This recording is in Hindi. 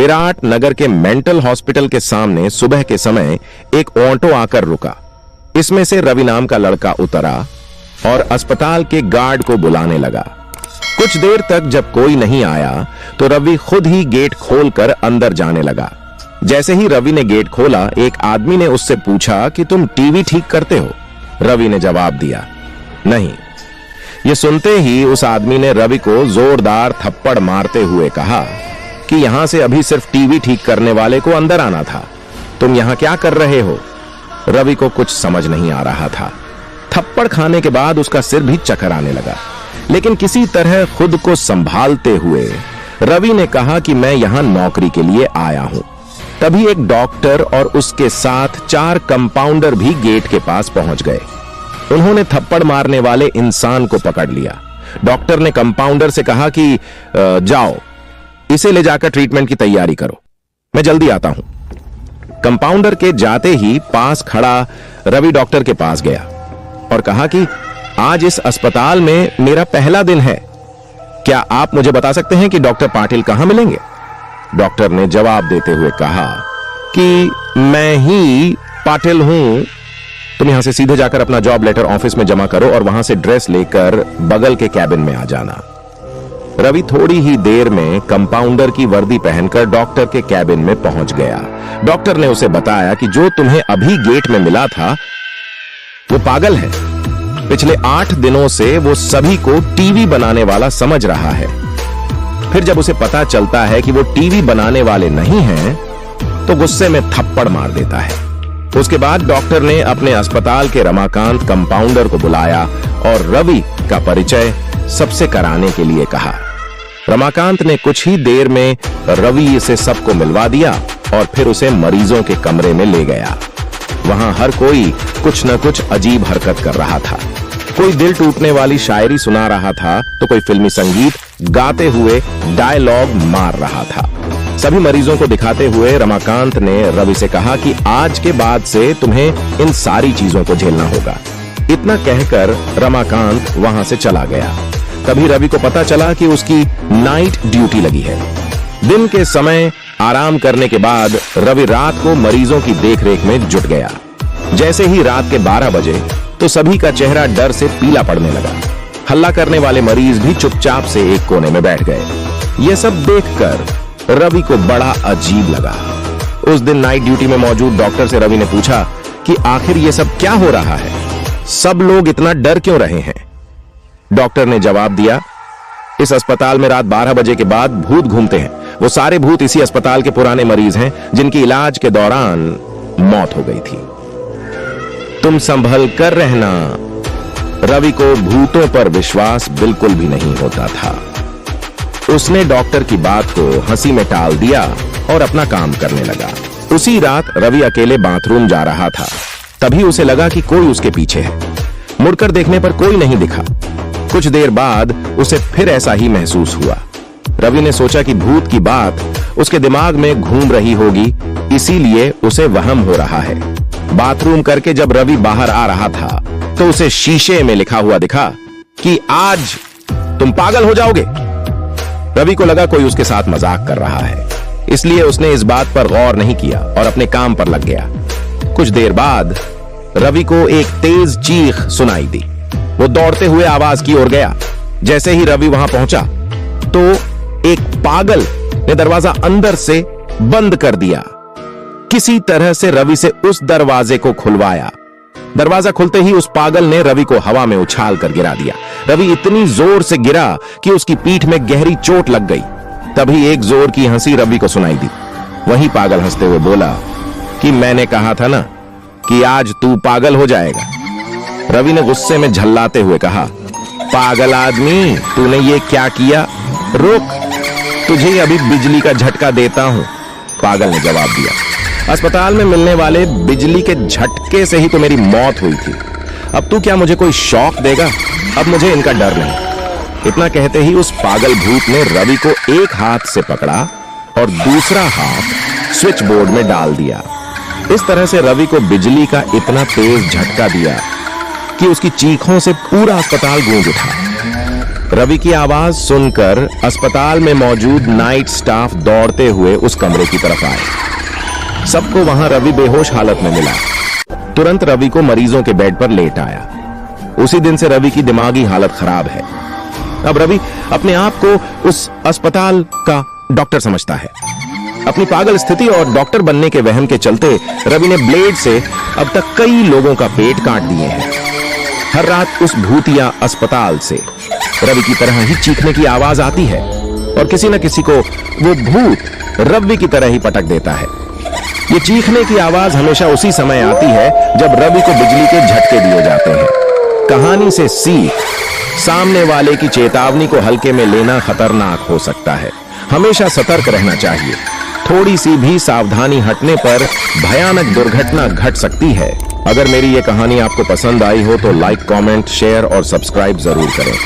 विराट नगर के मेंटल हॉस्पिटल के सामने सुबह के समय एक ऑटो आकर रुका। इसमें से रवि नाम का लड़का उतरा और अस्पताल के गार्ड को बुलाने लगा। कुछ देर तक जब कोई नहीं आया तो रवि खुद ही गेट खोलकर अंदर जाने लगा। जैसे ही रवि ने गेट खोला, एक आदमी ने उससे पूछा कि तुम टीवी ठीक करते हो? रवि ने जवाब दिया, नहीं। यह सुनते ही उस आदमी ने रवि को जोरदार थप्पड़ मारते हुए कहा कि यहां से अभी सिर्फ टीवी ठीक करने वाले को अंदर आना था, तुम यहां क्या कर रहे हो? रवि को कुछ समझ नहीं आ रहा था। थप्पड़ खाने के बाद उसका सिर भी चक्कर आने लगा, लेकिन किसी तरह खुद को संभालते हुए रवि ने कहा कि मैं यहां नौकरी के लिए आया हूं। तभी एक डॉक्टर और उसके साथ 4 कंपाउंडर भी गेट के पास पहुंच गए। उन्होंने थप्पड़ मारने वाले इंसान को पकड़ लिया। डॉक्टर ने कंपाउंडर से कहा कि जाओ, इसे ले जाकर ट्रीटमेंट की तैयारी करो, मैं जल्दी आता हूं। कंपाउंडर के जाते ही पास खड़ा रवि डॉक्टर के पास गया और कहा कि आज इस अस्पताल में मेरा पहला दिन है, क्या आप मुझे बता सकते हैं कि डॉक्टर पाटिल कहां मिलेंगे? डॉक्टर ने जवाब देते हुए कहा कि मैं ही पाटिल हूं। तुम यहां से सीधे जाकर अपना जॉब लेटर ऑफिस में जमा करो और वहां से ड्रेस लेकर बगल के कैबिन में आ जाना। रवि थोड़ी ही देर में कंपाउंडर की वर्दी पहनकर डॉक्टर के कैबिन में पहुंच गया। डॉक्टर ने उसे बताया कि जो तुम्हें अभी गेट में मिला था वो पागल है। पिछले 8 दिनों से वो सभी को टीवी बनाने वाला समझ रहा है। फिर जब उसे पता चलता है कि वो टीवी बनाने वाले नहीं हैं, तो गुस्से में थप्पड़ मार देता है। उसके बाद डॉक्टर ने अपने अस्पताल के रमाकांत कंपाउंडर को बुलाया और रवि का परिचय सबसे कराने के लिए कहा। रमाकांत ने कुछ ही देर में रवि से सबको मिलवा दिया और फिर उसे मरीजों के कमरे में ले गया। वहां हर कोई कुछ न कुछ अजीब हरकत कर रहा था। कोई दिल टूटने वाली शायरी सुना रहा था तो कोई फिल्मी संगीत गाते हुए डायलॉग मार रहा था। सभी मरीजों को दिखाते हुए रमाकांत ने रवि से कहा कि आज के बाद से तुम्हें इन सारी चीजों को झेलना होगा। इतना कहकर रमाकांत वहां से चला गया। तभी रवि को पता चला कि उसकी नाइट ड्यूटी लगी है। दिन के समय आराम करने के बाद रवि रात को मरीजों की देखरेख में जुट गया। जैसे ही रात के 12 बजे तो सभी का चेहरा डर से पीला पड़ने लगा। हल्ला करने वाले मरीज भी चुपचाप से एक कोने में बैठ गए। यह सब देखकर रवि को बड़ा अजीब लगा। उस दिन नाइट ड्यूटी में मौजूद डॉक्टर से रवि ने पूछा कि आखिर यह सब क्या हो रहा है, सब लोग इतना डर क्यों रहे हैं? डॉक्टर ने जवाब दिया, इस अस्पताल में रात 12 बजे के बाद भूत घूमते हैं। वो सारे भूत इसी अस्पताल के पुराने मरीज हैं जिनकी इलाज के दौरान मौत हो गई थी। तुम संभल कर रहना। रवि को भूतों पर विश्वास बिल्कुल भी नहीं होता था। उसने डॉक्टर की बात को हंसी में टाल दिया और अपना काम करने लगा। उसी रात रवि अकेले बाथरूम जा रहा था। तभी उसे लगा कि कोई उसके पीछे है। मुड़कर देखने पर कोई नहीं दिखा। कुछ देर बाद उसे फिर ऐसा ही महसूस हुआ। रवि ने सोचा कि भूत की बात उसके दिमाग में घूम रही होगी, इसीलिए उसे वहम हो रहा है। बाथरूम करके जब रवि बाहर आ रहा था तो उसे शीशे में लिखा हुआ दिखा कि आज तुम पागल हो जाओगे। रवि को लगा कोई उसके साथ मजाक कर रहा है, इसलिए उसने इस बात पर गौर नहीं किया और अपने काम पर लग गया। कुछ देर बाद रवि को एक तेज चीख सुनाई दी। वो दौड़ते हुए आवाज की ओर गया। जैसे ही रवि वहां पहुंचा तो एक पागल ने दरवाजा अंदर से बंद कर दिया। किसी तरह से रवि से उस दरवाजे को खुलवाया। दरवाजा खुलते ही उस पागल ने रवि को हवा में उछाल कर गिरा दिया। रवि इतनी जोर से गिरा कि उसकी पीठ में गहरी चोट लग गई। तभी एक जोर की हंसी रवि को सुनाई दी। वही पागल हंसते हुए बोला कि मैंने कहा था ना कि आज तू पागल हो जाएगा। रवि ने गुस्से में झल्लाते हुए कहा, पागल आदमी, तूने ये क्या किया? रुक, तुझे अभी बिजली का झटका देता हूं। पागल ने जवाब दिया, अस्पताल में मिलने वाले बिजली के झटके से ही तो मेरी मौत हुई थी। अब तू क्या मुझे कोई शौक देगा? अब मुझे इनका डर नहीं। इतना कहते ही उस पागल भूत ने रवि को एक हाथ से पकड़ा और दूसरा हाथ स्विच बोर्ड में डाल दिया। इस तरह से रवि को बिजली का इतना तेज झटका दिया कि उसकी चीखों से पूरा अस्पताल गूंज उठा। रवि की आवाज सुनकर अस्पताल में मौजूद नाइट स्टाफ दौड़ते हुए उस कमरे की तरफ आए। सबको वहां रवि बेहोश हालत में मिला। तुरंत रवि को मरीजों के बेड पर लेट आया। उसी दिन से रवि की दिमागी हालत खराब है। अब रवि अपने आप को उस अस्पताल का डॉक्टर समझता है। अपनी पागल स्थिति और डॉक्टर बनने के वहम के चलते रवि ने ब्लेड से अब तक कई लोगों का पेट काट दिए हैं। हर रात उस भूतिया अस्पताल से रवि की तरह ही चीखने की आवाज आती है और किसी न किसी को वो भूत रवि की तरह ही पटक देता है। ये चीखने की आवाज हमेशा उसी समय आती है जब रवि को बिजली के झटके दिए जाते हैं। कहानी से सीख, सामने वाले की चेतावनी को हल्के में लेना खतरनाक हो सकता है। हमेशा सतर्क रहना चाहिए। थोड़ी सी भी सावधानी हटने पर भयानक दुर्घटना घट सकती है। अगर मेरी ये कहानी आपको पसंद आई हो तो लाइक, कमेंट, शेयर और सब्सक्राइब जरूर करें।